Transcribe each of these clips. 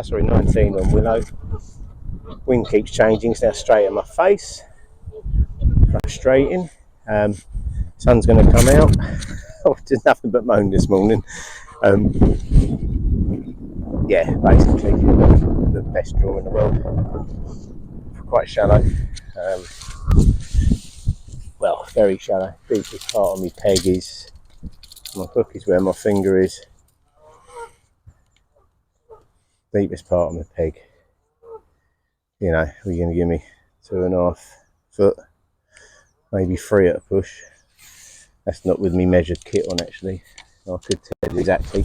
sorry, 19 on Willow. Wind keeps changing, it's now straight in my face. Frustrating. Sun's going to come out. I did nothing but moan this morning. Yeah, basically the best draw in the world. Quite shallow. Well, very shallow. Deepest part of my peg is, my hook is where my finger is. Deepest part of my peg. You know, we're going to give me 2.5 foot, maybe 3 at a push. That's not with me measured kit on actually. I could tell you exactly.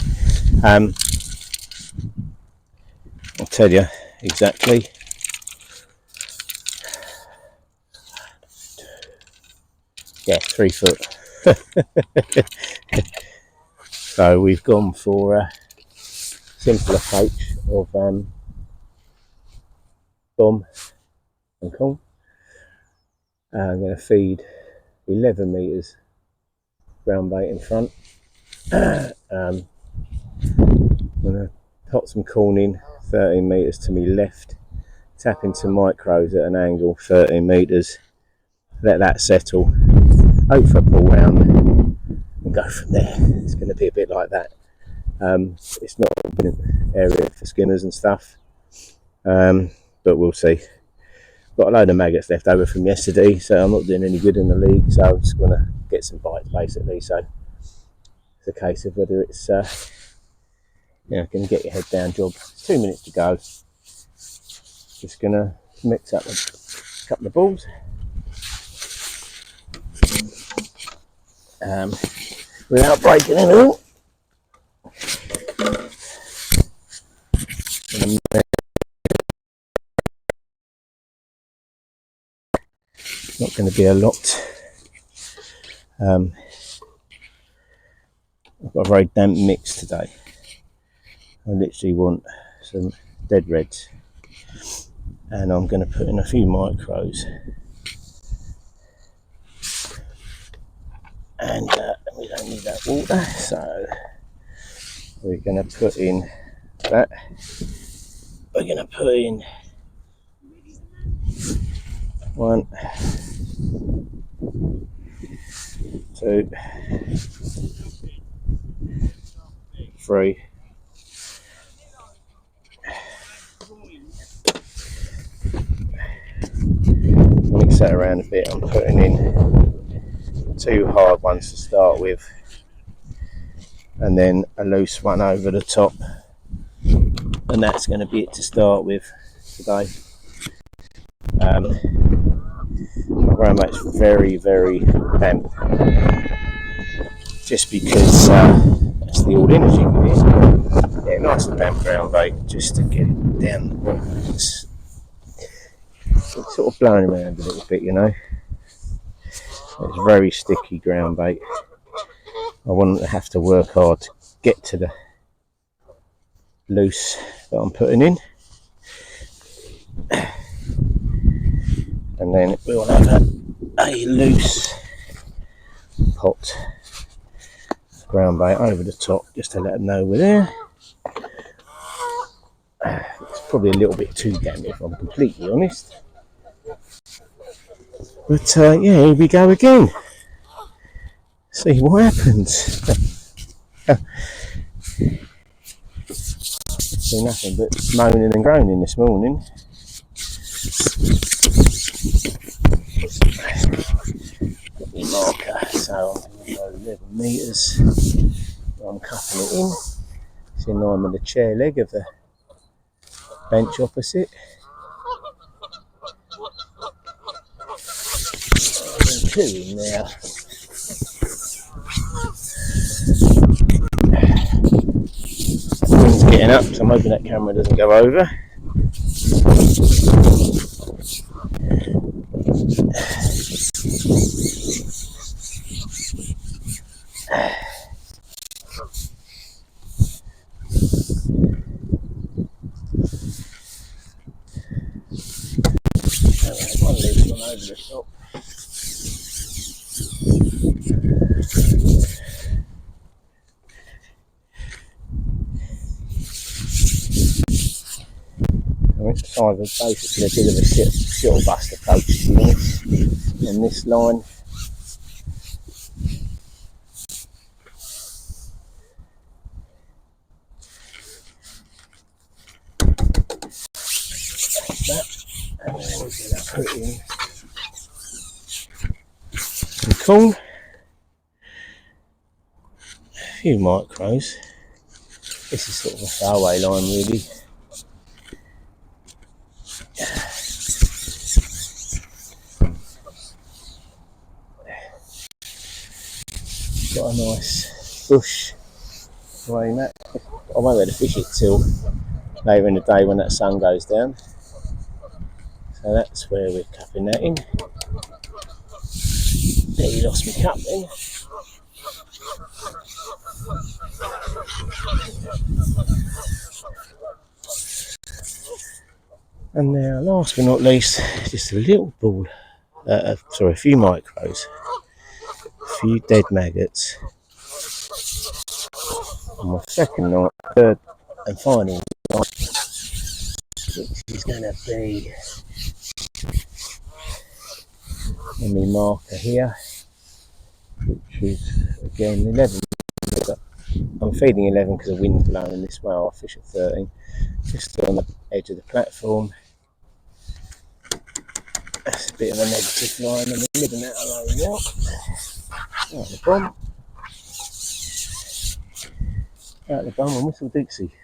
I'll tell you exactly. Yeah, 3 foot. So we've gone for a simple approach of bomb and corn. I'm going to feed 11 metres ground bait in front. I'm going to pot some corn in 13 metres to my left, tap into micros at an angle 13 metres, let that settle, hope for a pull round and go from there. It's going to be a bit like that. It's not an area for skinners and stuff, but we'll see. Got a load of maggots left over from yesterday, so I'm not doing any good in the league, so I'm just going to get some bites basically. So it's a case of whether it's going to get your head down job. 2 minutes to go. Just going to mix up a couple of balls. Without breaking anything. Not going to be a lot. I've got a very damp mix today. I literally want some dead reds, and I'm going to put in a few micros, and we don't need that water, so we're going to put in that. We're going to put in 1, 2, 3, mix that around a bit. I'm putting in 2 hard ones to start with, and then a loose one over the top, and that's going to be it to start with today. My ground bait's very, very damp, just because that's the old energy with it. Yeah, nice and damp ground bait just to get it down. It's sort of blowing around a little bit, you know. It's very sticky ground bait. I want to have to work hard to get to the loose that I'm putting in, and then we'll have a loose pot ground bait over the top just to let them know we're there. It's probably a little bit too damp if I'm completely honest, but yeah, here we go again. See what happens. See nothing but moaning and groaning this morning. Got my marker, so I'm going to go 11 metres. I'm cupping it in. It's in line with the chair leg of the bench opposite. There's 2 in there. Wind's getting up, so I'm hoping that camera doesn't go over. One leaf gone over the top. side of basically a bit of a shuttle bus approach, to be honest, on this line. That, and then we're going to put in some corn, a few micros. This is sort of a throwaway line, really. Got a nice bush to aim at. I won't be able to fish it till later in the day when that sun goes down. So that's where we're cupping that in. Nearly lost my cup then. And now, last but not least, just a little ball, a few micros, a few dead maggots. On my second night, third and final night, which is going to be on my marker here, which is again 11. I'm feeding 11 because the wind's blowing this way. I'll fish at 13, just on the edge of the platform. That's a bit of a negative line. I'm living that alone now. Out the bomb. Out the bomb and whistle Dixie.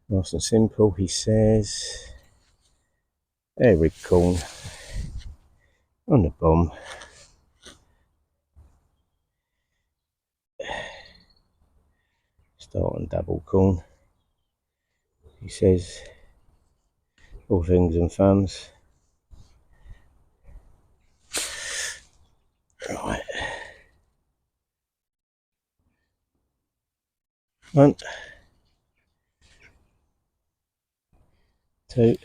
Nice and simple, he says. Every corn on the bomb. Start on double corn. He says all things and thumbs. Right. 1, 2.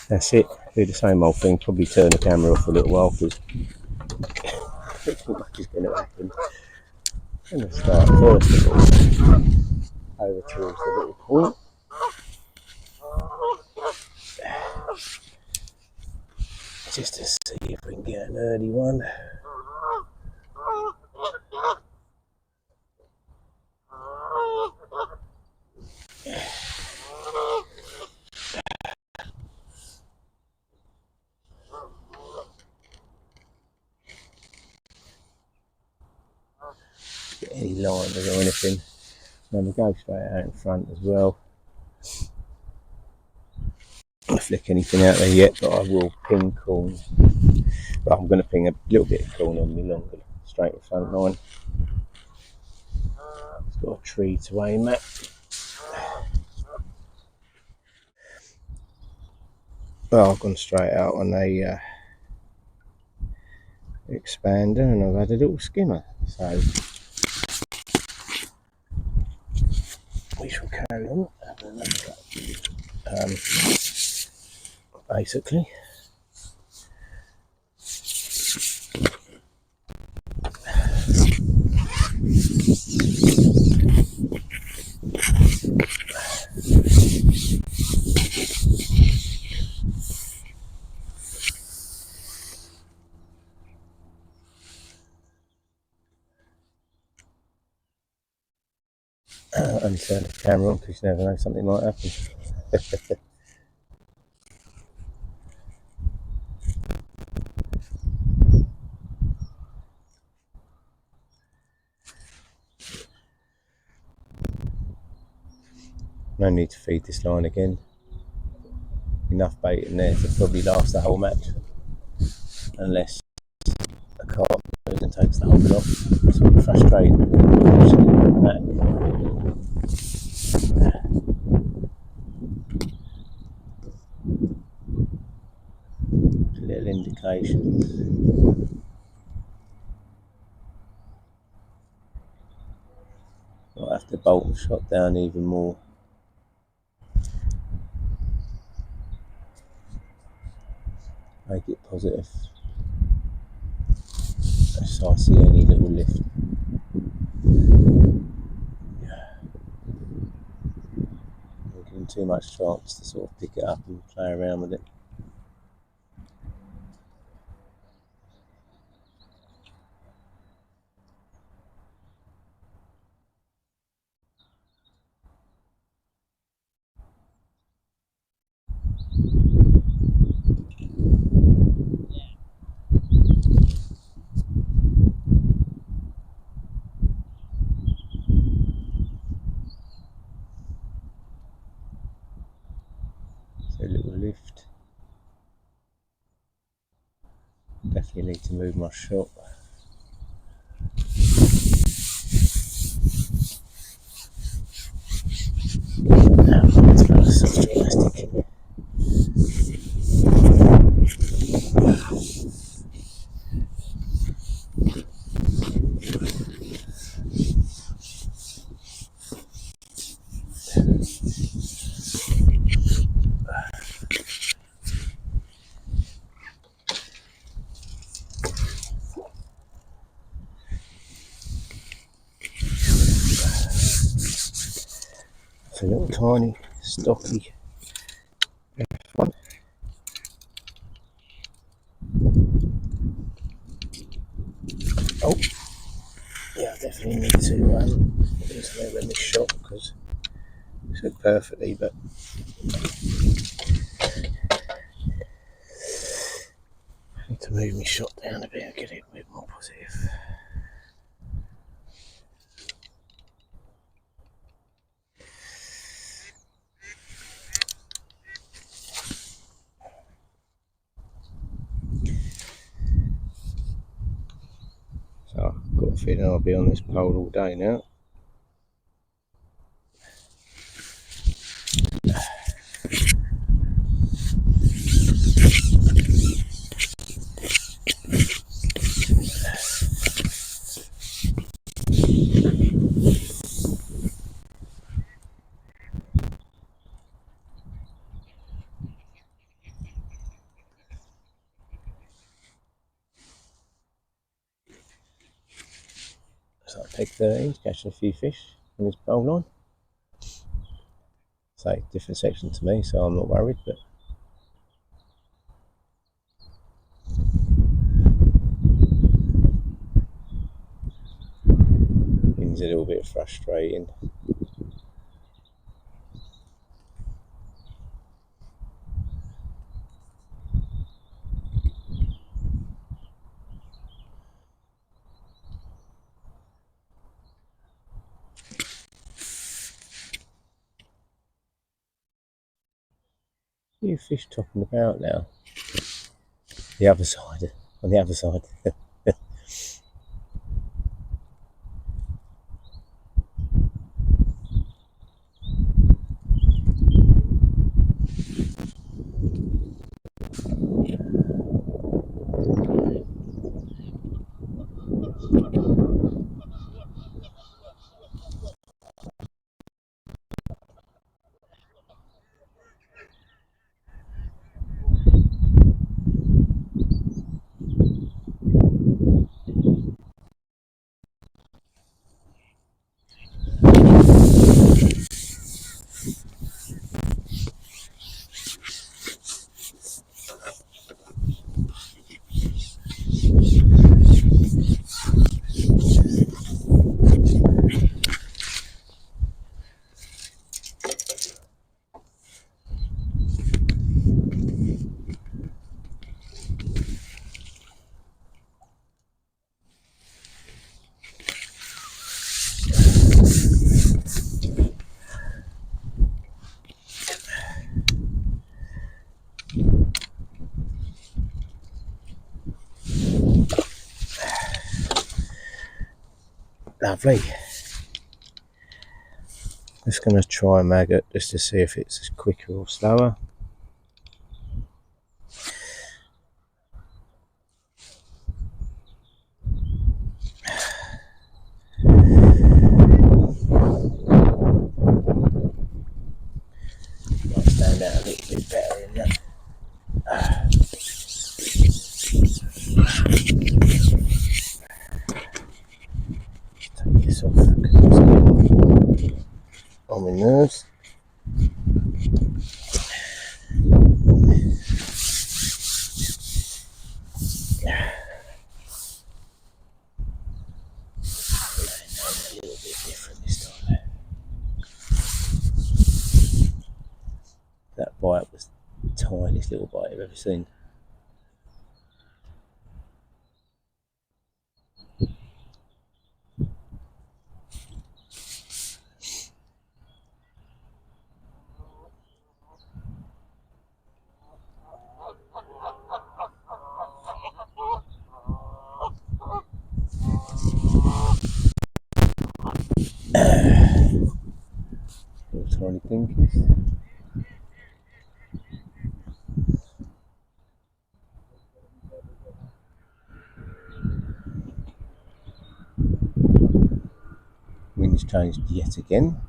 That's it. Do the same old thing. Probably turn the camera off for a little while because too much is going to happen. I'm going to start first of all over towards the little point. Just to see if we can get an early one. Get any liners or anything. And we go straight out in front as well. I'm not flick anything out there yet, but I will ping corn. But I'm going to ping a little bit of corn on me longer, straight in front line. It's got a tree to aim at. Well, I've gone straight out on a expander and I've had a little skimmer. So we shall carry on. Basically. And turn the camera on because you never know, something might happen. No need to feed this line again. Enough bait in there to probably last the whole match, unless a carp goes and takes the whole lot. It's sort of frustrating back. Little indications. I'll have to bolt the shot down even more. make it positive. So I see any little lift. I'm giving too much chance to sort of pick it up and play around with it. So a little lift. Definitely need to move my shot. Let's go soft elastic. It's a little tiny, stocky one. Oh, yeah, I definitely need to move in this shot because it's hooked perfectly, but I need to move my shot down a bit and get it a bit more positive. So I've got a feeling I'll be on this pole all day now. So I peg 13, catching a few fish on this pole line. So different section to me, so I'm not worried, but it's a little bit frustrating. A few fish topping about now. The other side, on the other side. Lovely. Just going to try a maggot just to see if it's quicker or slower. Might stand out a little bit better in that. Tiniest little bite I've ever seen. Little tiny dinkies. Wind's changed yet again.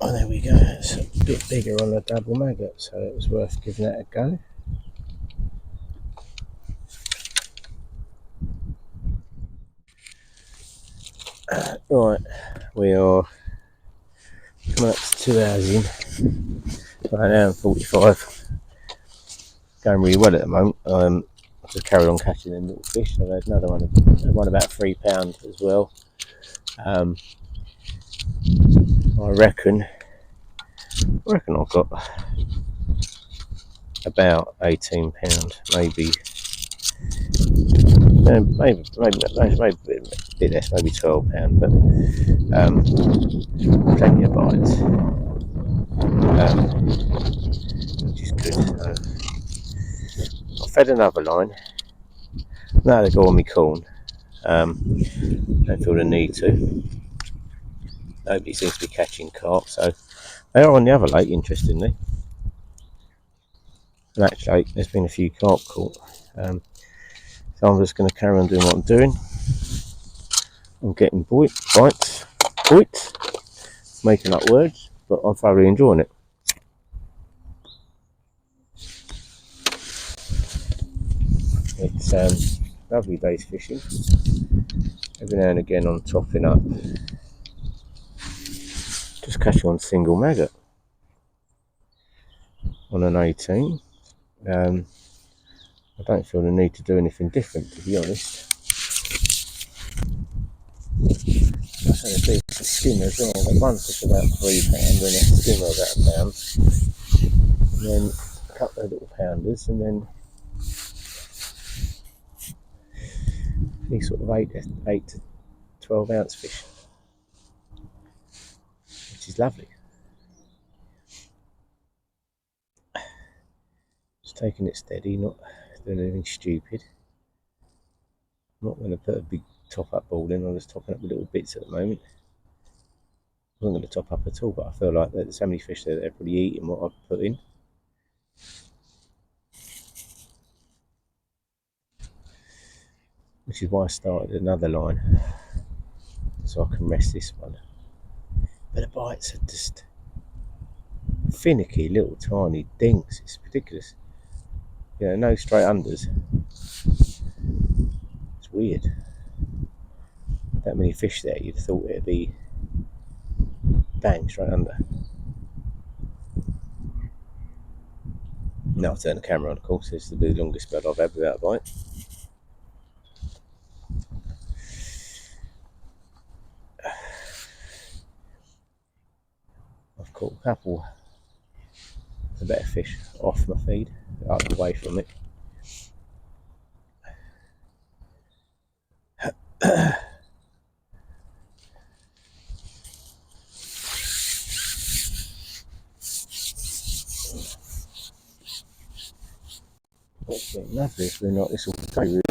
Oh, there we go. It's a bit bigger on the double maggot, so it was worth giving that a go. Right, we are coming up to 2 hours in. About an hour and 45. Going really well at the moment. I just carried on catching them little fish. I've had another one, one about £3 as well. I reckon I've got about £18, maybe a bit less, maybe £12, but plenty of bites, which is good. I fed another line. Now they go on my corn. Don't feel the need to. Nobody seems to be catching carp, so they are on the other lake, interestingly. And actually, there's been a few carp caught. So I'm just going to carry on doing what I'm doing. I'm getting bites, making up words, but I'm thoroughly enjoying it. It's lovely days fishing. Every now and again I'm topping up, just catching on single maggot on an 18. I don't feel the need to do anything different, to be honest. I had a big skimmer as well. I got one fish about £3 and a skimmer about £1, and then a couple of little pounders, and then these sort of 8 to 12 ounce fish, which is lovely. Just taking it steady, not doing anything stupid. I'm not going to put a big top up ball in. I'm just topping up with little bits at the moment. I'm not going to top up at all, but I feel like there's so many fish there that they're probably eating what I've put in. Which is why I started another line, so I can rest this one. But the bites are just finicky little tiny dinks. It's ridiculous. You know, no straight unders. It's weird. That many fish there, you'd have thought it'd be bang straight under. Now I'll turn the camera on, of course. This is the longest spell I've had without a bite. I've caught a couple of the better fish off my feed, up away from it. It's been lovely. It's been like this all day, really.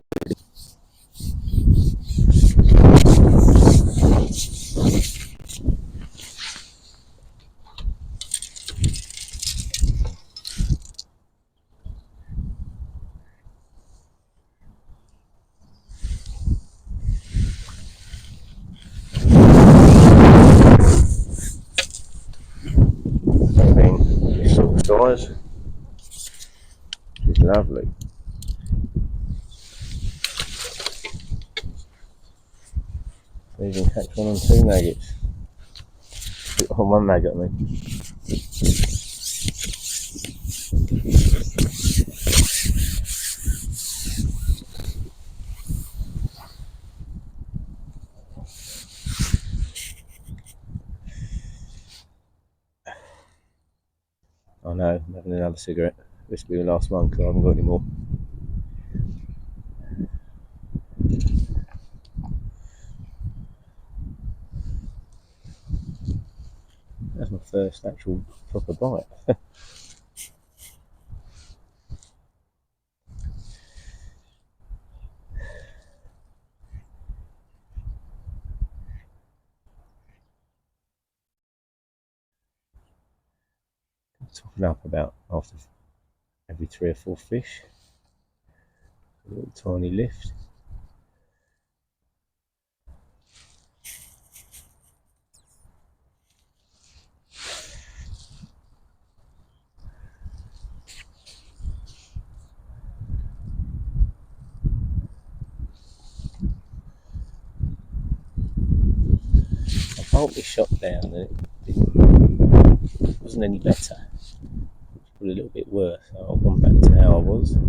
size. It's lovely. Even catch one on 2 maggots. On 1 maggot, I mean. I know, I'm having another cigarette. This will be the last one because I haven't got any more. That's my first actual proper bite. Topping up about after every 3 or 4 fish. A little tiny lift. I felt me shot down and it wasn't any better. Probably a little bit worse. So I've gone back to how I was. A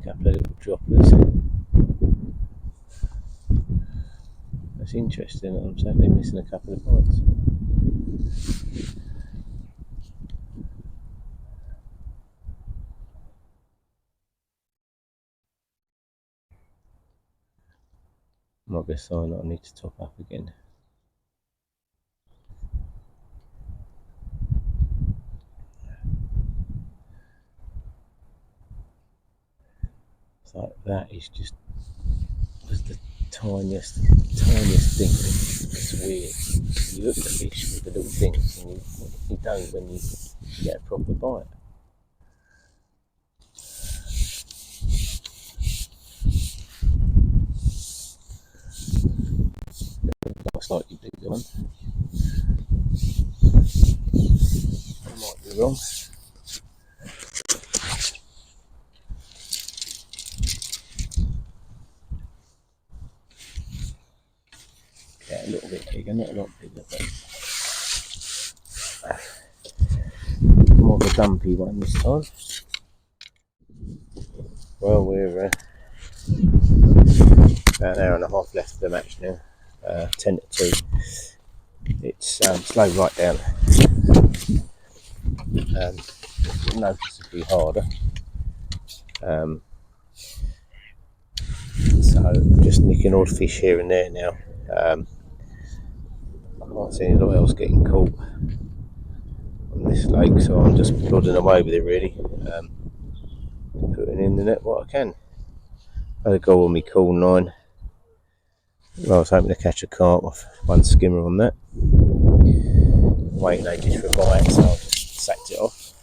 couple of little droppers. That's interesting. I'm certainly missing a couple of bites. Might be a sign that I need to top up again. It's like that is just was the tiniest thing. It's weird. You look at the fish with the little things and you don't when you get a proper bite. Not a slightly bigger one. I might be wrong. Yeah, a little bit bigger, not a lot bigger, but more of a dumpy one this time. Well, we're about an hour and a half left of the match now. 10 to 2. It's slowed right down. Noticeably harder. So just nicking odd fish here and there now. I can't see anything else getting caught on this lake, so I'm just plodding away with it really. Putting in the net what I can. I had a go on me cool 9. Well, I was hoping to catch a carp off 1 skimmer on that. Waiting ages for a bite, so I just sacked it off.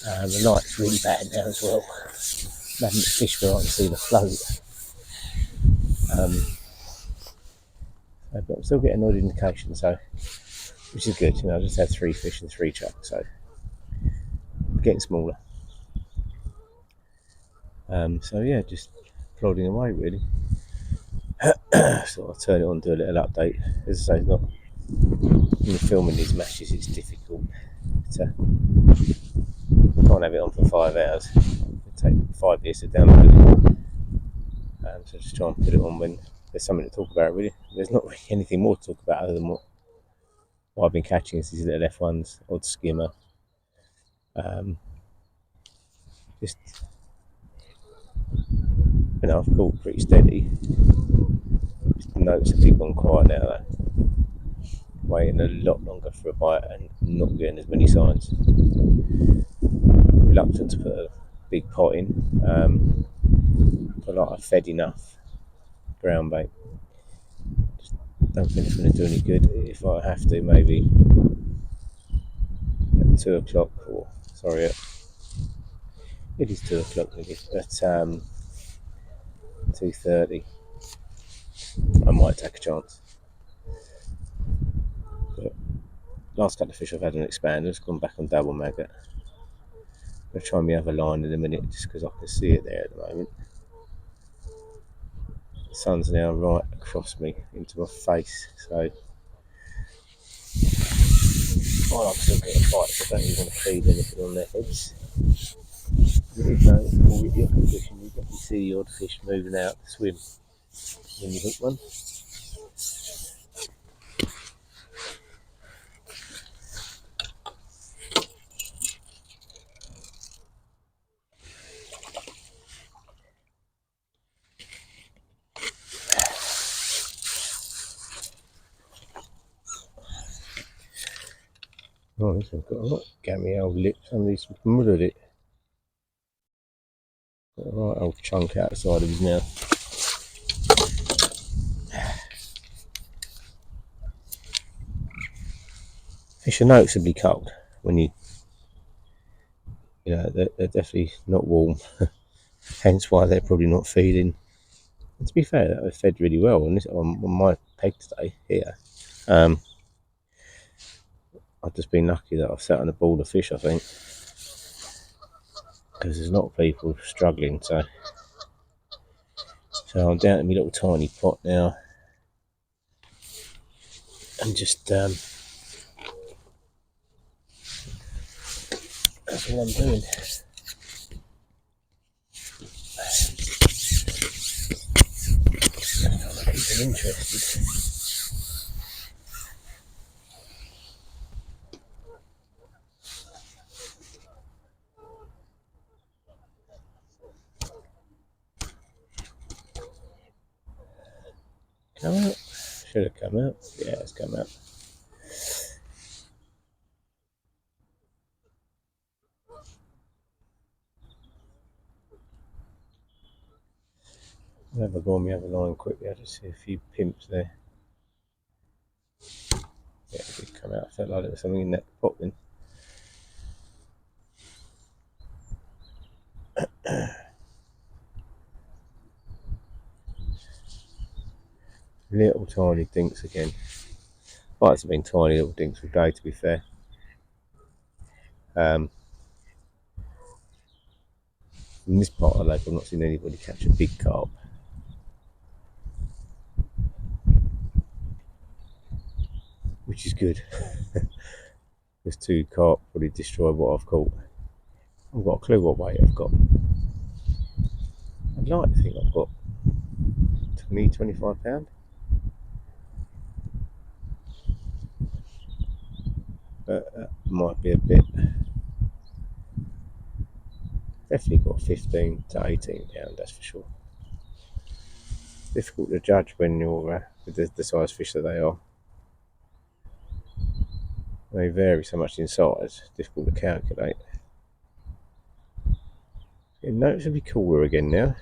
The light's really bad now as well. I'm having to fish where I can see the float. But I'm still getting an odd indication, so which is good. You know, I just had 3 fish and 3 chucks, so getting smaller. So yeah, just plodding away really. So I'll turn it on, do a little update. As I say, not when you're filming these matches, it's difficult to can't have it on for 5 hours. It'd take 5 years to download it. So just try and put it on when there's something to talk about really. There's not really anything more to talk about other than what I've been catching is these little F1s, odd skimmer. Just, you know, I've caught pretty steady. Just noticeably gone quiet now though. Waiting a lot longer for a bite and not getting as many signs. Reluctant to put a big pot in. But like I've fed enough ground bait. Just don't think it's going to do any good. If I have to, maybe at 2 o'clock or sorry, it is 2 o'clock really, but 2:30 I might take a chance. But last couple of fish I've had on expanders, gone back on double maggot. I'm going to try my other line in a minute just because I can see it there at the moment. The sun's now right across me into my face, so I'm still getting bites. I don't even want to feed anything on their heads. Even though it's already up and fishing, you can see the odd fish moving out to swim when you hook one. Oh, this one's got a lot of gammy old lips. Somebody's murdered it. Got a right old chunk outside of his mouth. Fish are noticeably cold when you know, they're definitely not warm. Hence why they're probably not feeding. And to be fair, they've fed really well on my peg today here. I've just been lucky that I've sat on a ball of fish, I think, because there's a lot of people struggling. So I'm down to my little tiny pot now, and just that's all I'm doing. Trying to keep them interested. Come out. Should have come out. Yeah, it's come out. I'll have a go on the other line quickly. I just see a few pimps there. Yeah, it did come out. I felt like there was something in that pot then. Little tiny dinks again. Might have been tiny little dinks all day, to be fair. In this part of the lake, I've not seen anybody catch a big carp. Which is good. There's 2 carp probably destroy what I've caught. I've got a clue what weight I've got. I'd like to think I've got 20, 25 pound. But that might be a bit. Definitely got 15 to 18 pound, that's for sure. Difficult to judge when you're with the size fish that they are. They vary so much in size, difficult to calculate. Getting noticeably cooler again now.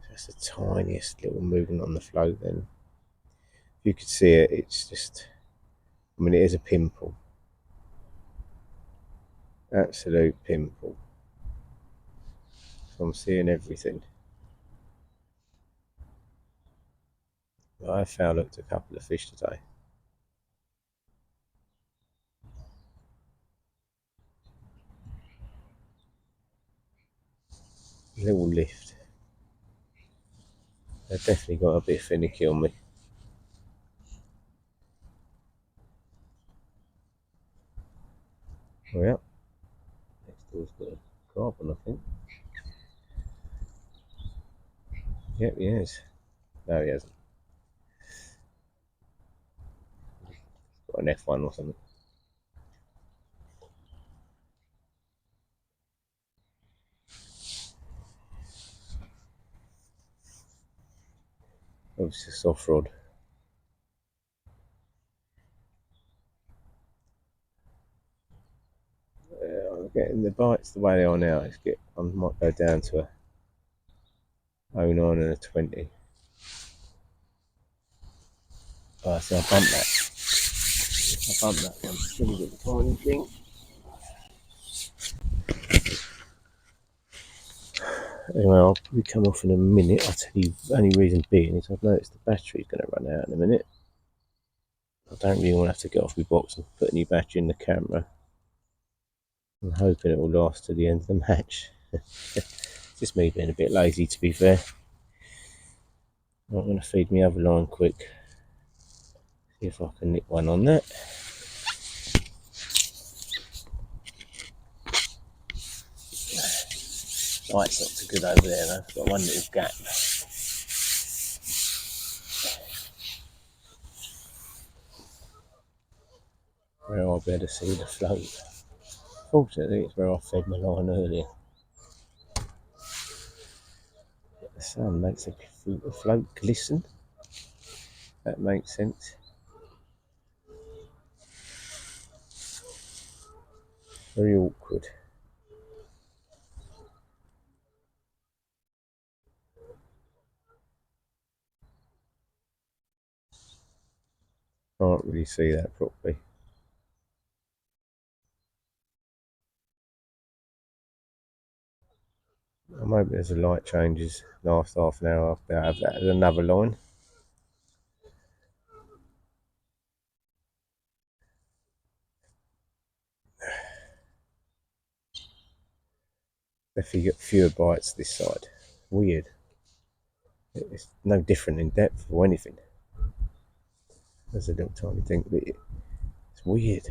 That's the tiniest little movement on the float then. If you could see it, it's just, I mean, it is a pimple. Absolute pimple. So I'm seeing everything. I have foul looked a couple of fish today. Little lift. They've definitely got a bit finicky on me. Oh yeah. Next door's got a carbon, I think. Yep, he is. No, he hasn't. Got an F1 or something. Obviously a soft rod. I'm getting the bites the way they are now. I might go down to a 09 and a 20. Oh, so I bumped that one. Still a bit tiny thing. Anyway, I'll probably come off in a minute. I'll tell you the only reason being is I've noticed the battery's going to run out in a minute. I don't really want to have to get off my box and put a new battery in the camera. I'm hoping it will last to the end of the match. Just me being a bit lazy, to be fair. I'm going to feed my other line quick. See if I can nick one on that. Light's not too good over there though. I've got one little gap. Where I'll be able to see the float. Fortunately, it's where I fed my line earlier. The sun makes the float glisten. That makes sense. Very awkward. Can't really see that properly. I'm hoping as the light changes last half an hour, I'll be able to have that as another line. If you get fewer bites this side, weird. It's no different in depth or anything. There's a little tiny thing, but it's weird.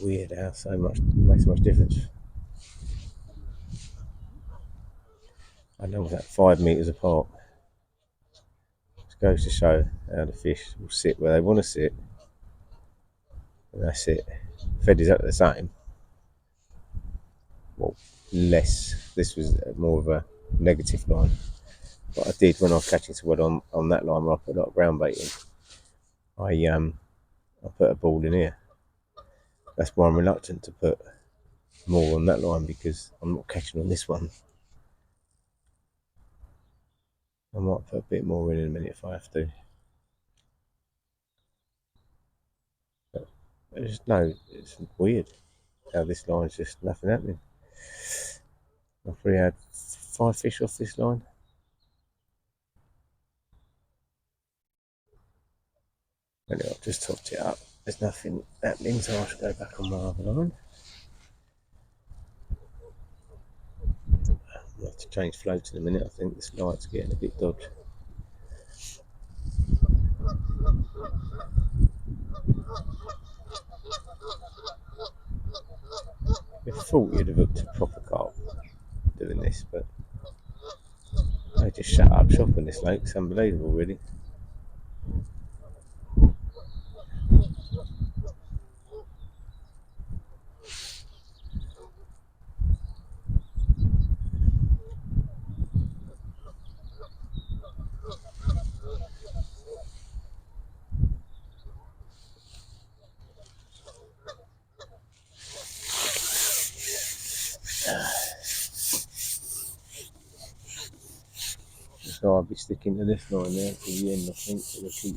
Weird how so much makes so much difference. I know that 5 meters apart. It goes to show how the fish will sit where they want to sit, and that's it. Fed is up the same. Well, less. This was more of a negative line. But I did when I was catching some on that line where I put a lot of ground bait in. I put a ball in here. That's why I'm reluctant to put more on that line, because I'm not catching on this one. I might put a bit more in a minute if I have to. But it's weird how this line's just nothing happening. I've probably had 5 fish off this line. Anyway, I've just topped it up. There's nothing happening, so I should go back on my other line. I'll have to change floats in a minute. I think this light's getting a bit dodgy. I thought you'd have hooked a proper carp doing this, but they just shut up shop on this lake. It's unbelievable, really. So I'll be sticking to this line there to the end, I think. They'll keep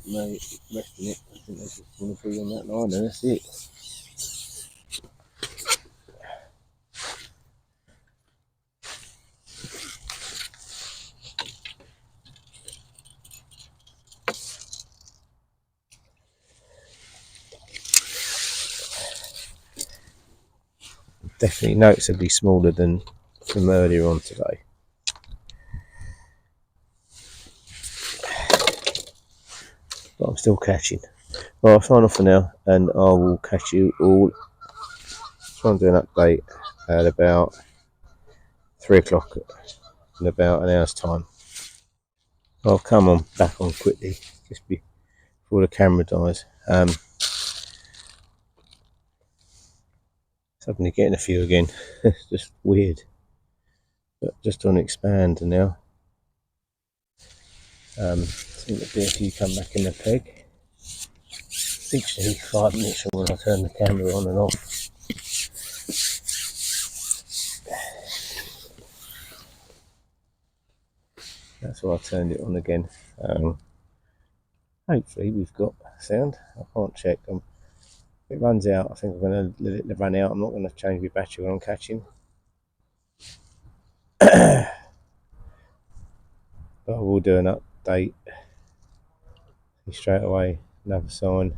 resting it. I think they just want to be on that line, and that's it. Definitely noticeably smaller than from earlier on today. But I'm still catching. Well, I'll sign off for now, and I will catch you all. Try and do an update at about 3 o'clock in about an hour's time. I'll come on back on quickly just before the camera dies. Suddenly getting a few again. It's just weird. But just on expand now. I think there'll be a few come back in the peg. Literally 5 minutes from when I turn the camera on and off. That's why I turned it on again. Hopefully we've got sound. I can't check. If it runs out, I think I'm going to let it run out. I'm not going to change my battery when I'm catching. But I will do an update. See straight away, another sign.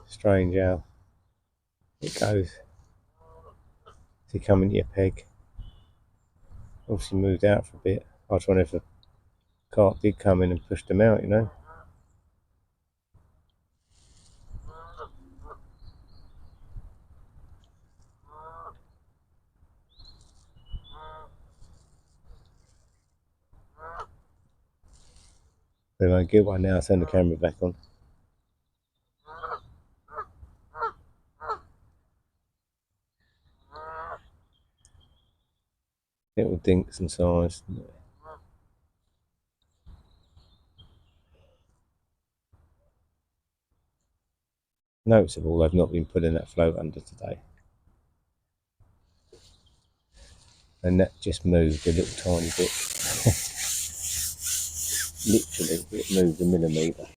Strange how it goes. Is he coming to your peg? Obviously moved out for a bit. I was wondering if the cart did come in and pushed them out, you know. They won't get one now. Turn the camera back on. Little dinks and size. Noticeable they've not been putting that float under today. And that just moved a little tiny bit. Literally, it moved a millimetre.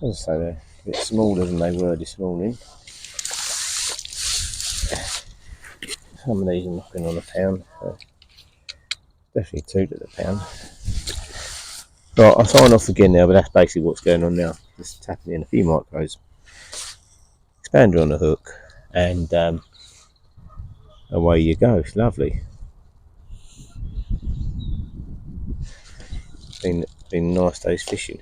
As I say, they're a bit smaller than they were this morning. Some of these are knocking on a pound. So definitely 2 to the pound. Right, I'll sign off again now, but that's basically what's going on now. Just tapping in a few micros, expander on the hook, and away you go. It's lovely. Been nice days fishing.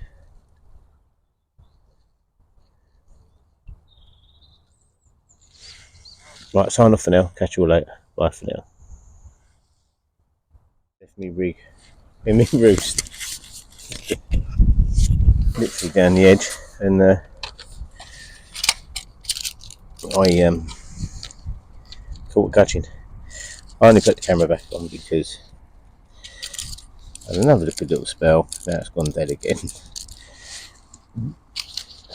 Right, sign off for now. Catch you all later. Bye for now. Left me rig in me roost. Literally down the edge, and I caught a gudgeon. I only put the camera back on because I had another little spell. Now it's gone dead again.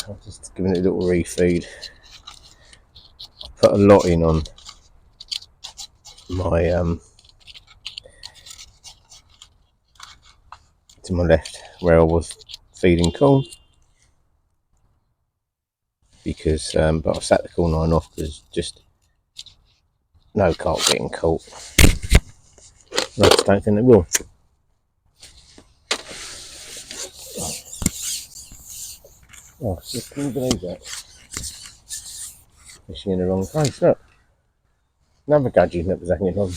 I'm just giving it a little refeed. I put a lot in on my to my left where I was feeding corn, because but I sat the corn line off because just no carp getting caught. I just don't think they will. Oh, can you believe that? Fishing in the wrong place. Look, another gudgeon that was hanging on.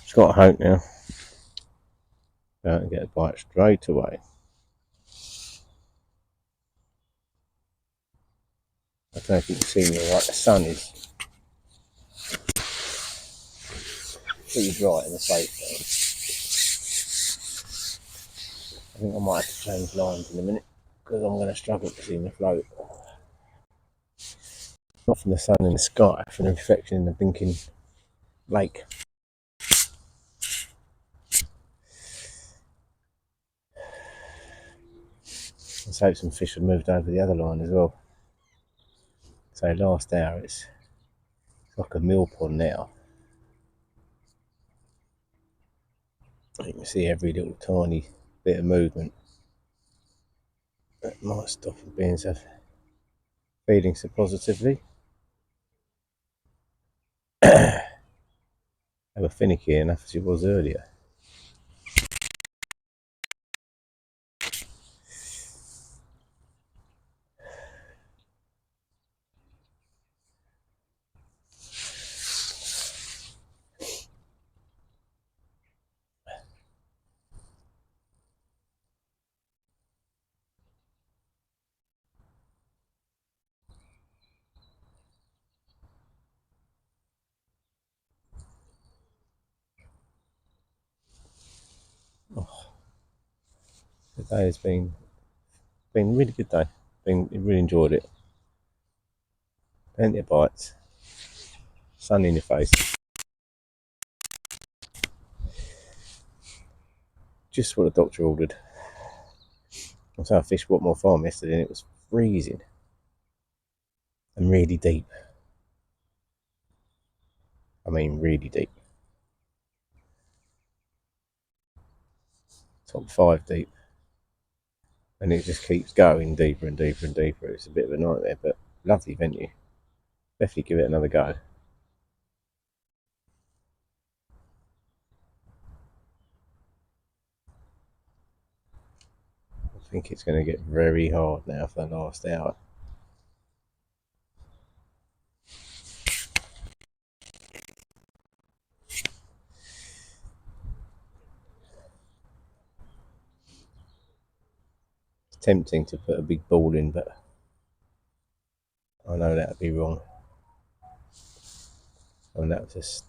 It's got a hook now. About to get a bite straight away. I don't know if you can see me right. The sun is pretty bright in the face. I think I might have to change lines in a minute because I'm going to struggle to see the float. Not from the sun in the sky, from the reflection in the blinking lake. Let's hope some fish have moved over the other line as well. So last hour it's like a mill pond now. You can see every little tiny bit of movement. That might stop it being so feeding so positively. They were finicky enough as it was earlier. Oh, today has been a really good day. Really enjoyed it. Plenty of bites. sun in your face. Just what the doctor ordered. So I fished Watmore Farm yesterday and it was freezing and really deep. I mean really deep. Top 5 deep. And it just keeps going deeper and deeper and deeper. It's a bit of a nightmare, but lovely venue. Definitely give it another go. I think it's going to get very hard now for the last hour. It's tempting to put a big ball in, but I know that would be wrong. And that was just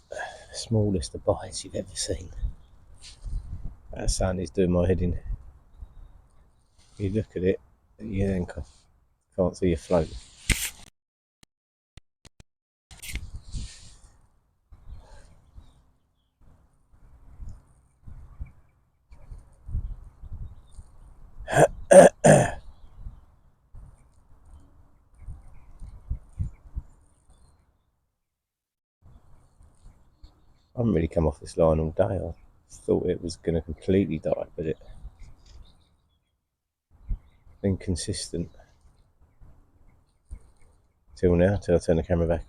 the smallest of bites you've ever seen. That sun is doing my head in. You look at it, you then can't see your float. I haven't really come off this line all day. I thought it was going to completely die, but it's been consistent till now, till I turn the camera back.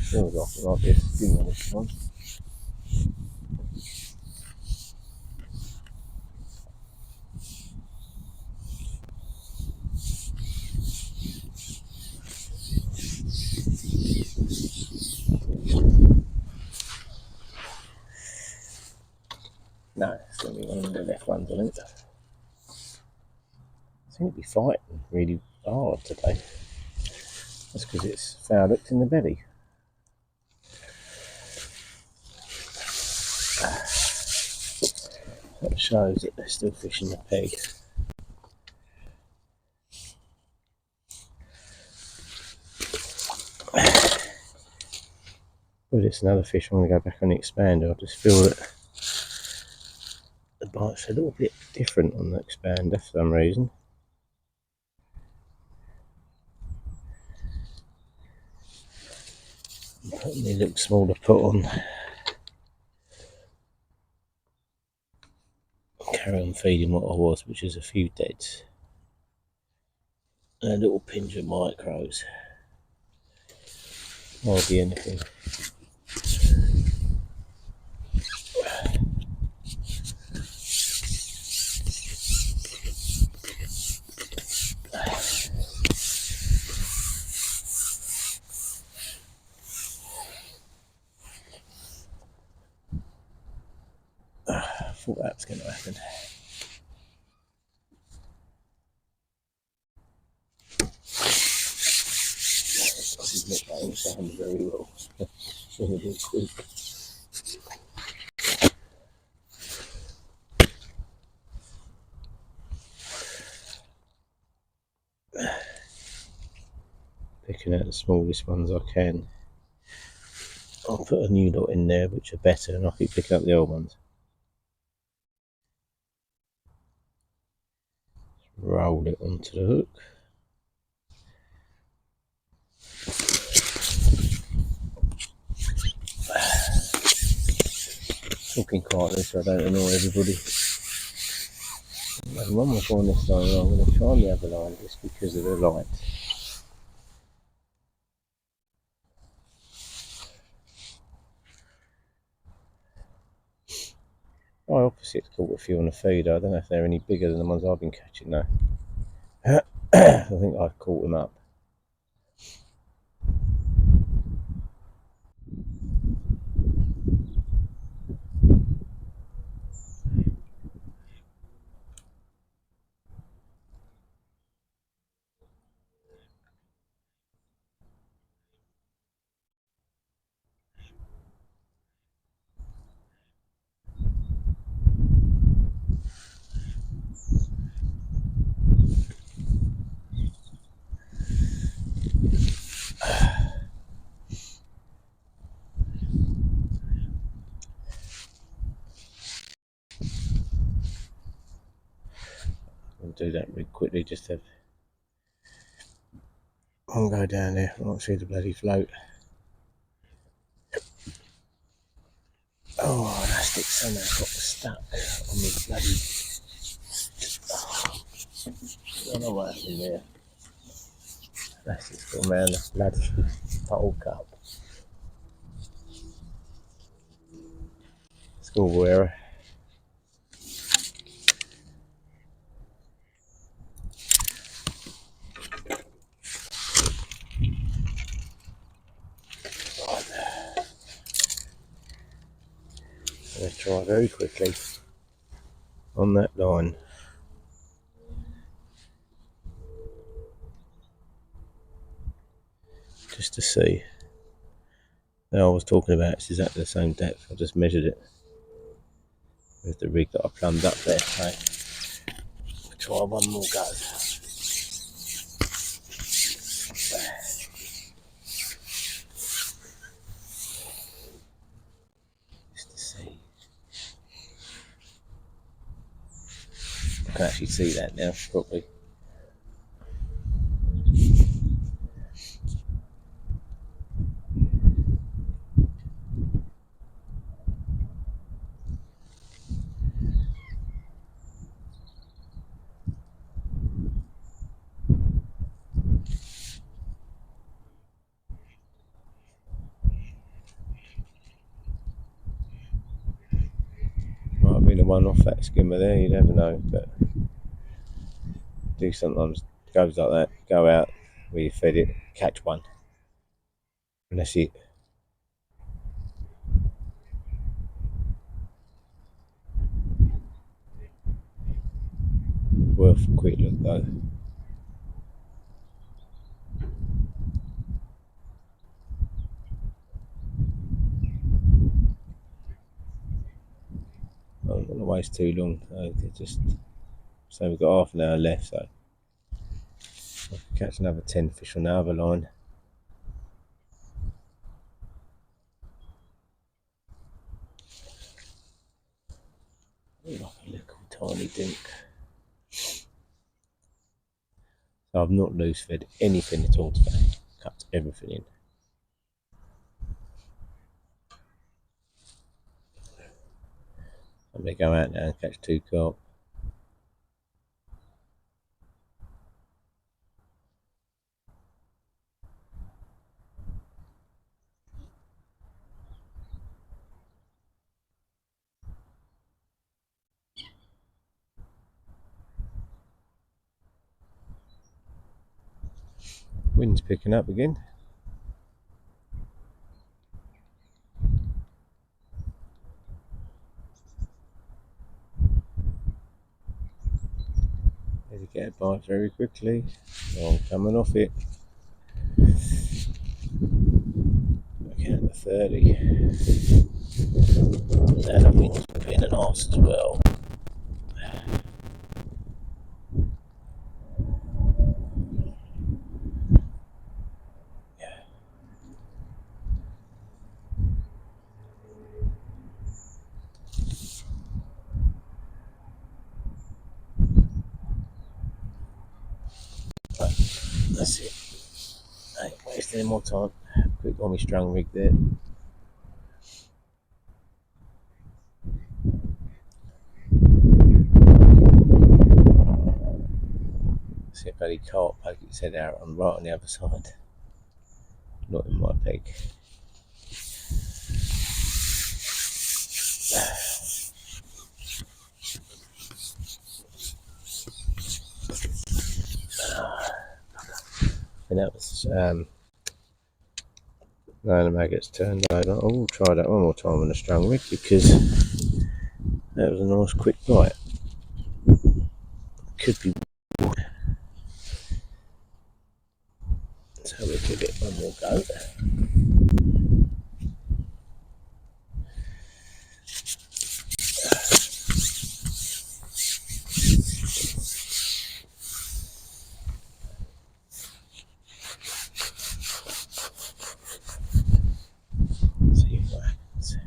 Feels like it might be a skin on this one. No, it's going to be one of the left ones, I think. I seem to be fighting really hard today. That's because it's foul hooked in the belly. That shows that they're still fishing the peg. Well, it's another fish. I'm going to go back on the expander. I just feel that the bite's a little bit different on the expander for some reason. They look small to put on. Carry on feeding what I was, which is a few deads and a little pinch of micros. Hardly anything. I thought that was going to happen. This is not going to sound very well. It's a bit quick. Picking out the smallest ones I can. I'll put a new lot in there which are better, and I'll keep picking up the old ones. Roll it onto the hook. Talking quietly so I don't annoy everybody. There's one more on this line, and I'm going to try on the other line just because of the light. I opposite caught a few on the feeder. I don't know if they're any bigger than the ones I've been catching though. I think I've caught them up. do that really quickly, just have one go down there. I can't see the bloody float. Oh, elastic somehow got stuck on me bloody. I don't know what happened there. Elastic's gone round the bloody bottle cup. Schoolboy error. Let's try very quickly on that line. Just to see. Now I was talking about it's exactly the same depth. I just measured it with the rig that I plumbed up there. So I'll try one more go. Just to see. I can actually see that now properly. Might have been a one off that skimmer there, you never know, but do sometimes goes like that, go out where you fed it, catch one. And that's it. Worth a quick look though. I don't want to waste too long, so we've got half an hour left, so I can catch another 10 fish on the other line. Like a little tiny dink. So I've not loose fed anything at all today, cut everything in. I'm going to go out now and catch 2 carp. Wind's picking up again. Need to get a bite very quickly. I'm coming off it. Count to 30. And the wind's been an arse as well. That's it. I ain't wasting any more time. Quick on my strung rig there. See a bloody carp poke its head out and right on the other side. Not in my peg. And that was no, the maggot's turned over. I will try that one more time on the strung rig because that was a nice quick bite. Could be. So we'll give it one more go. See what happens.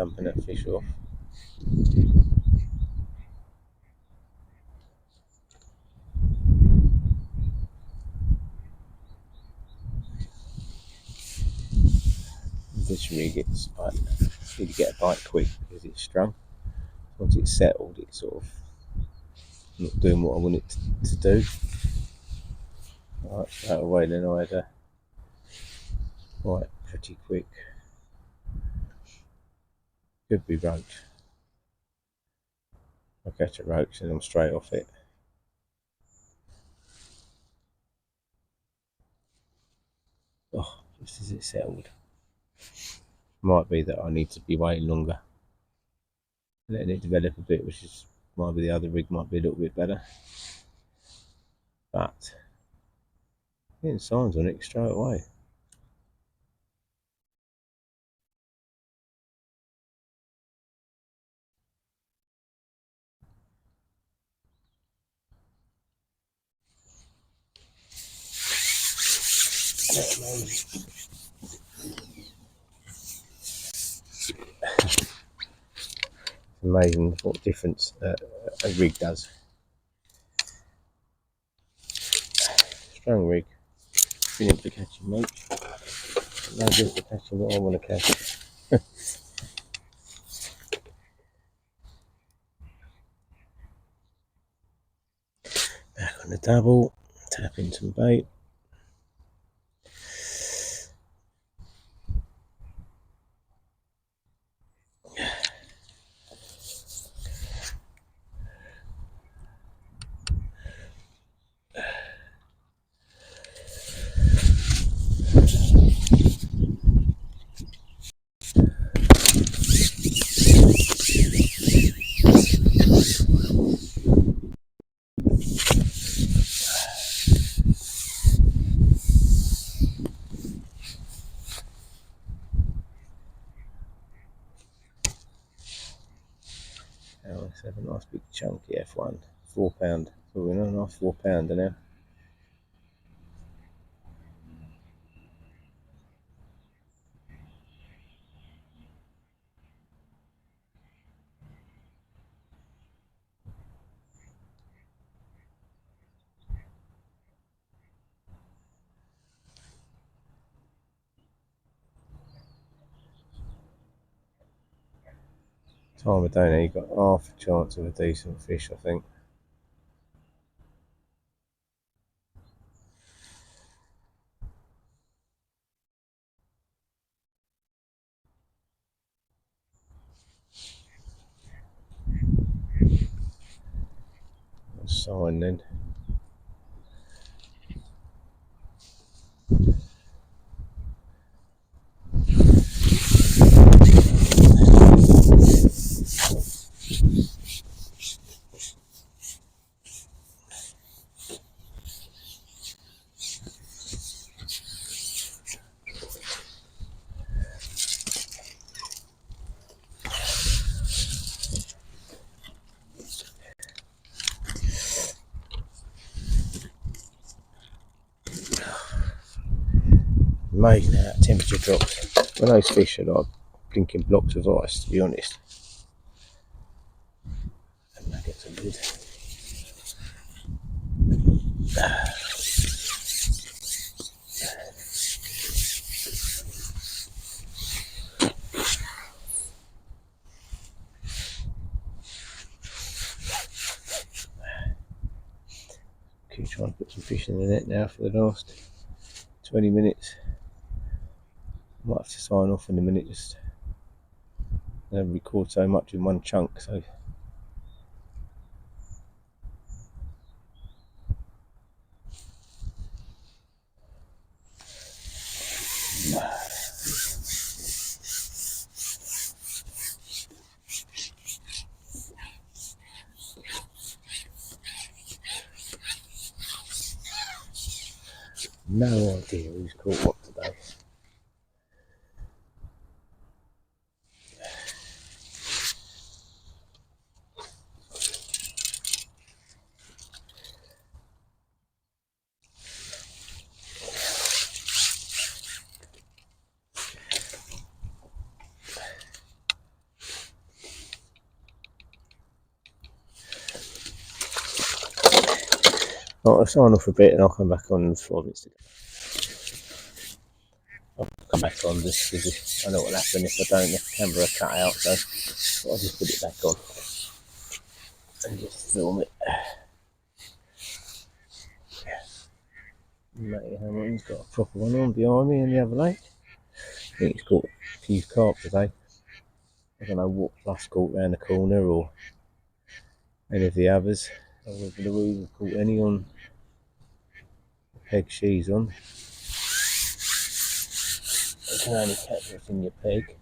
pumping that fish off. This rig, it's like, you need to get a bite quick because it's strung. Once it's settled, it's sort of not doing what I want it to do. Right, straight away then I had a bite pretty quick. Could be roach. I catch a roach and I'm straight off it. Oh, just as it settled. Might be that I need to be waiting longer, letting it develop a bit, which is might be the other rig might be a little bit better. But getting signs on it straight away. It's amazing what difference a rig does. Strong rig, brilliant for catching roach. No good for catching what I want to catch. Back on the double, tapping some bait. Now let's have a nice big chunky F1, £4. So we're on a nice £4 now. Time of day now, you've got half a chance of a decent fish, I think. Sign then. Amazing how that temperature drops. When those fish are like blinking blocks of ice, to be honest. And that gets a lid. Keep trying to put some fish in the net now for the last 20 minutes. Might have to sign off in a minute, just I don't record so much in one chunk, so no idea who's caught what today. I'll sign off a bit and I'll come back on in 5 minutes. I'll come back on this because I know what'll happen if I don't. The camera cut out, so I'll just put it back on and just film it. Matty Hamilton's got a proper one on behind me in the other lake. I think he's caught a few carp today. I don't know what plus caught round the corner or any of the others. I don't know whether caught any on the peg she's on. You can only catch what's in your peg.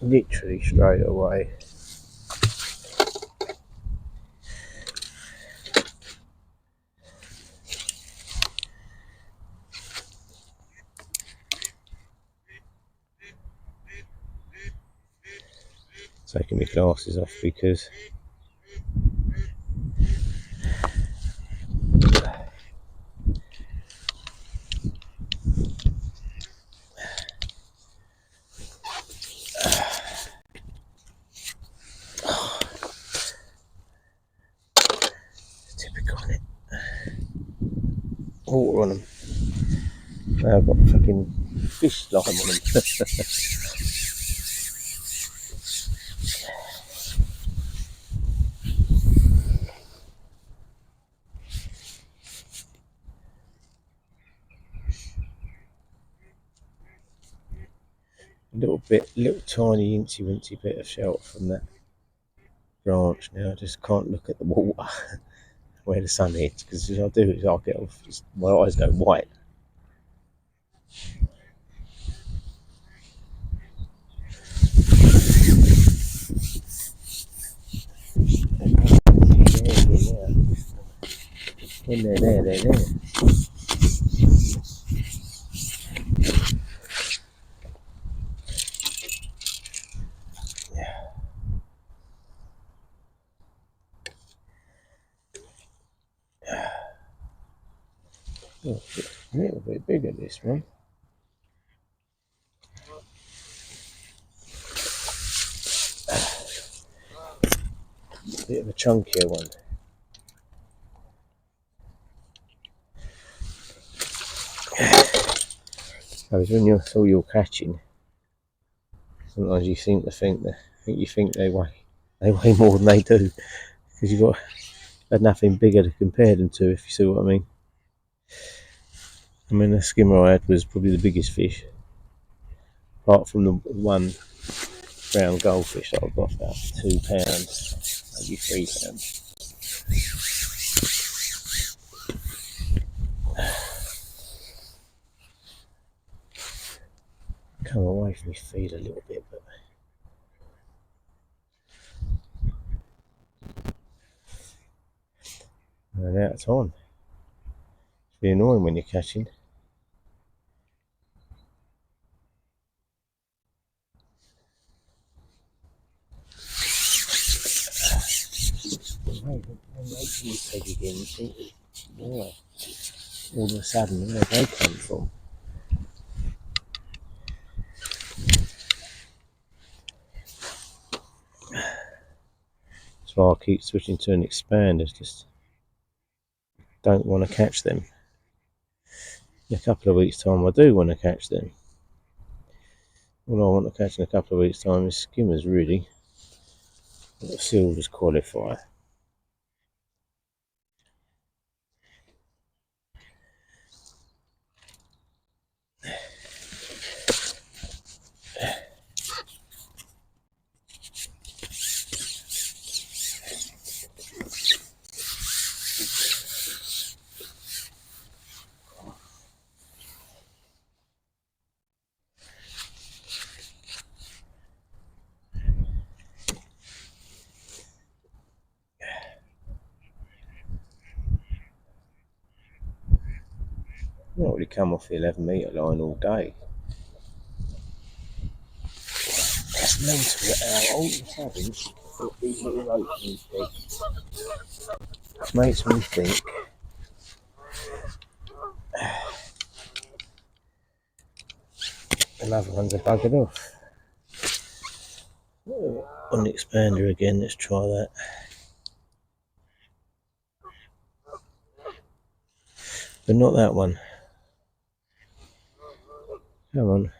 Literally straight away. Taking my glasses off because typical, isn't it? Water on them. Now I've got fucking fish slime on them. Little tiny incy wincy bit of shelter from that branch now. I just can't look at the water where the sun hits because if I do, I'll get off. My eyes go white. When they're there, they're there. Oh, a little bit bigger this one. A bit of a chunkier one. When you're catching, sometimes you think they weigh more than they do because you've had nothing bigger to compare them to, if you see what I mean. I mean, the skimmer I had was probably the biggest fish, apart from the one brown goldfish that I got about £2, maybe £3. Come away from his feed a little bit, but I'm out of time. It's really annoying when you're catching. Peg again, you think, boy, all of a sudden, where they come from? That's why I keep switching to an expander, just don't want to catch them. In a couple of weeks' time, I do want to catch them. All I want to catch in a couple of weeks' time is skimmers, really. Got a silvers qualifier. probably come off the 11-metre line all day. That's mental how all of a sudden these little ropes in bed. Makes me think another ones are buggered off. On the expander again, let's try that. But not that one. Come on.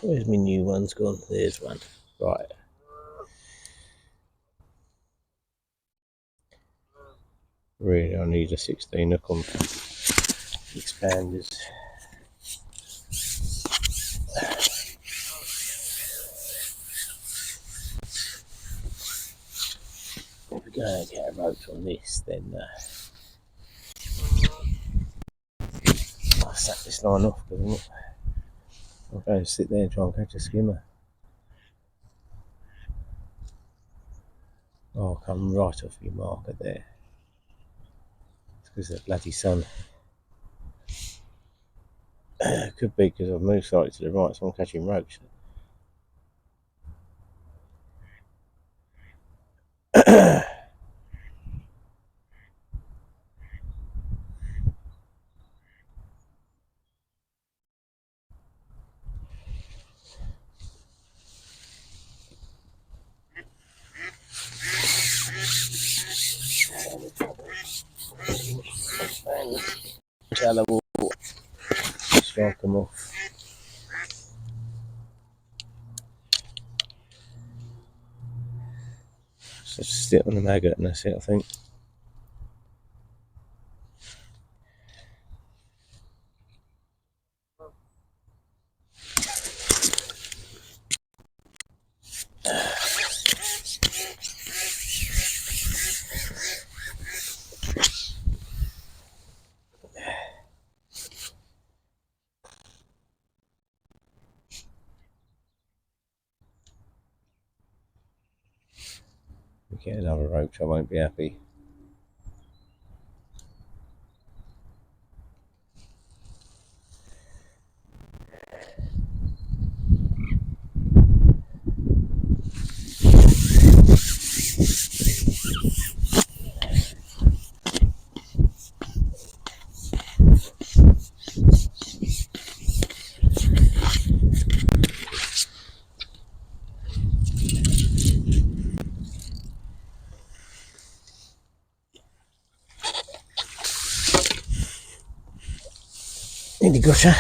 Where's my new ones gone? There's one. Right. Really, I need a 16 hook on expanders. If we're going to get a rope on this, then I'll sack this line off because I'm going to sit there and try and catch a skimmer. Oh, I'll come right off your marker there. It's because of the bloody sun. Could be because I've moved slightly to the right, so I'm catching ropes. Shallow water. Strike them off. Just sit on the maggot and that's it, I think. If we get another roach, I won't be happy. Nearly got her.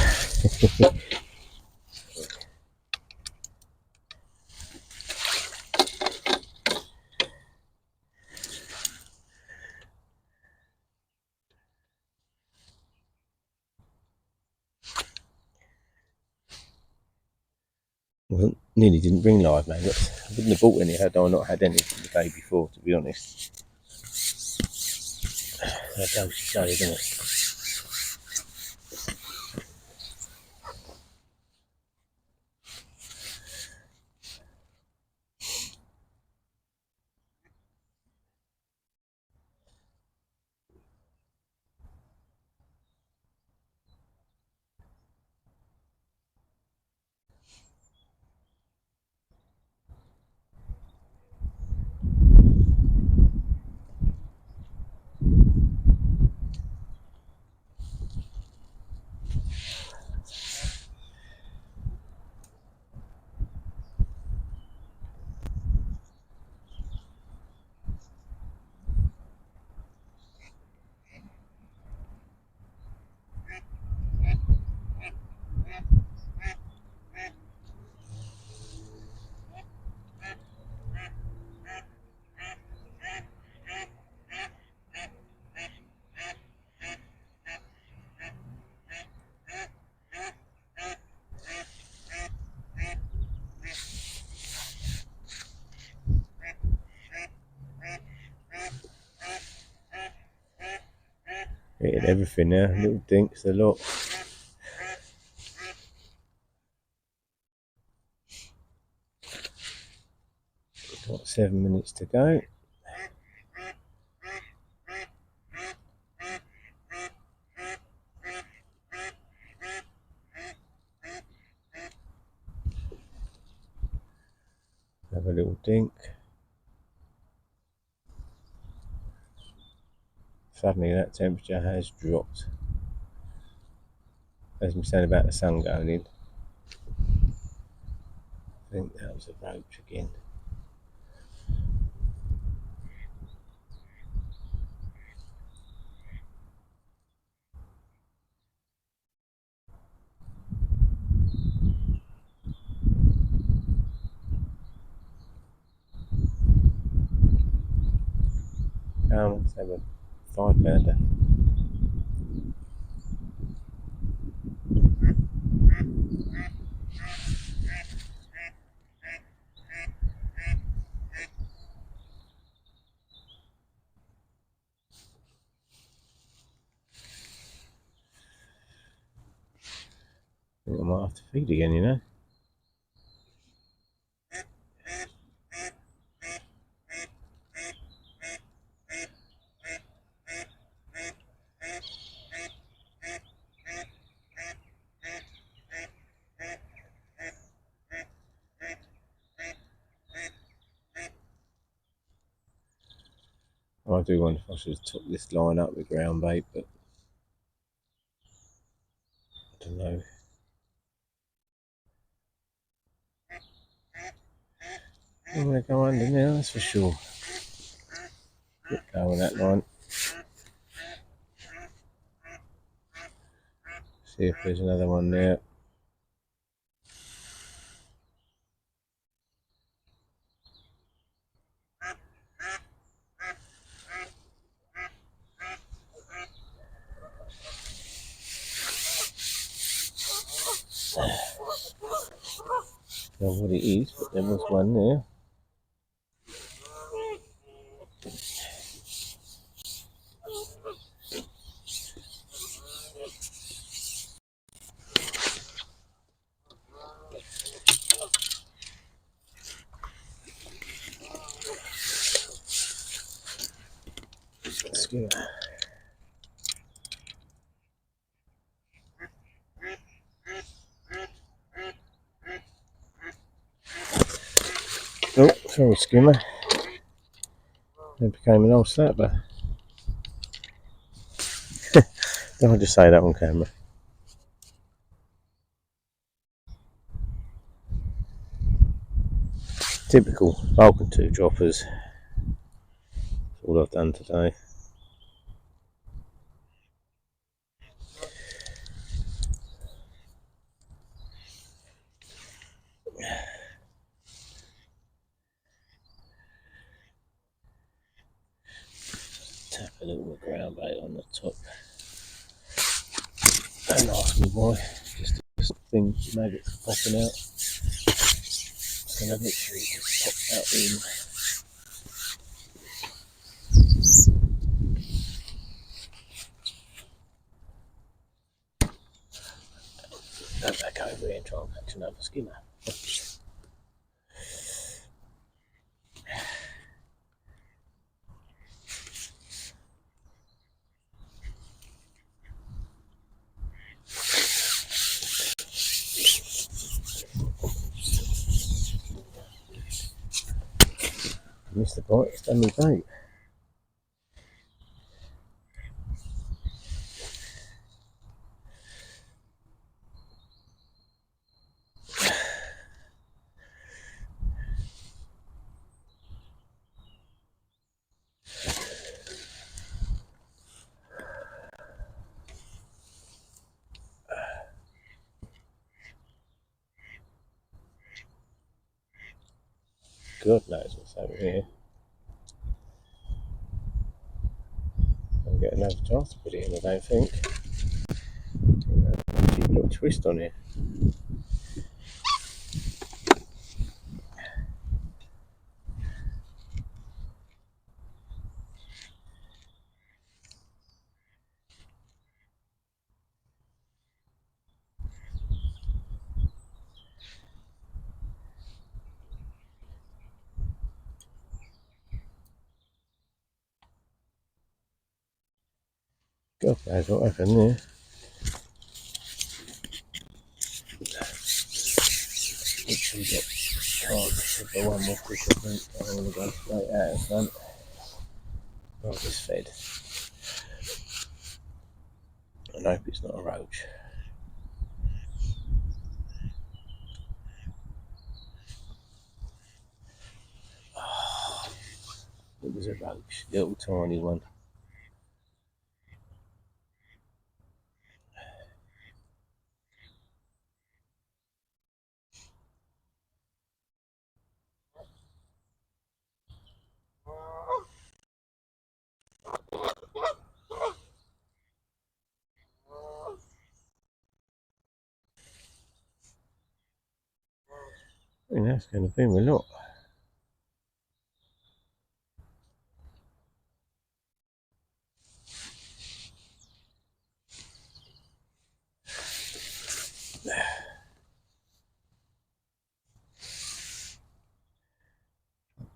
Well, nearly didn't bring live maggots. I wouldn't have bought any had I not had any the day before, to be honest. That goes to show, doesn't it? Hit everything now, little dinks, a lot. Got 7 minutes to go. Have a little dink. Suddenly that temperature has dropped. As I'm saying about the sun going in. I think that was a roach again. Let's have a 5-pounder. I think I might have to feed again, you know. I do wonder if I should have took this line up with ground bait, but I don't know. I'm going to go under now, that's for sure. Get going with that line. See if there's another one there. Don't know what it is, but there was one there. Skimmer. Oh, sorry, skimmer. It became an old snapper. Don't just say that on camera. Typical Vulcan 2 droppers. That's all I've done today. Tap a little ground bait on the top. Don't ask me why. Just things, maggots popping out. And I literally just popped out in. Go back over here and try and catch another skimmer. Missed the bite, it's done me bait. God knows what's over here. I'll get another chance to put it in, I don't think. Keep a little twist on here. God knows what happened there. Literally got can't the one more fish I think. I'm going to go straight out in front. I just fed. I hope it's not a roach. Oh, it was a roach, little tiny one. I think that's going to be my lot.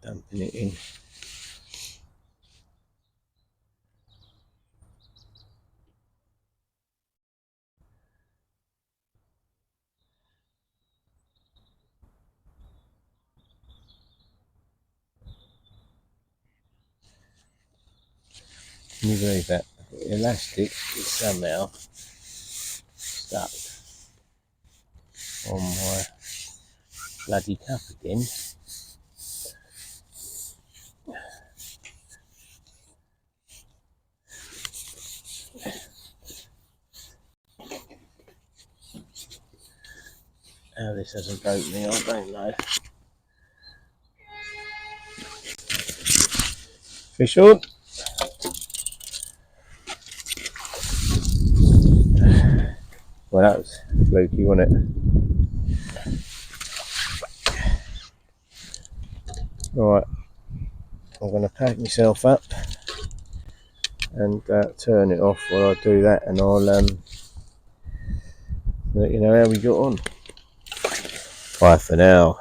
Dumping it in. Can you believe that? The elastic is somehow stuck on my bloody cup again. How this hasn't broke me, I don't know. Fish on. Well, that was fluky, wasn't it? Right, I'm going to pack myself up and turn it off while I do that, and I'll let you know how we got on. Bye for now.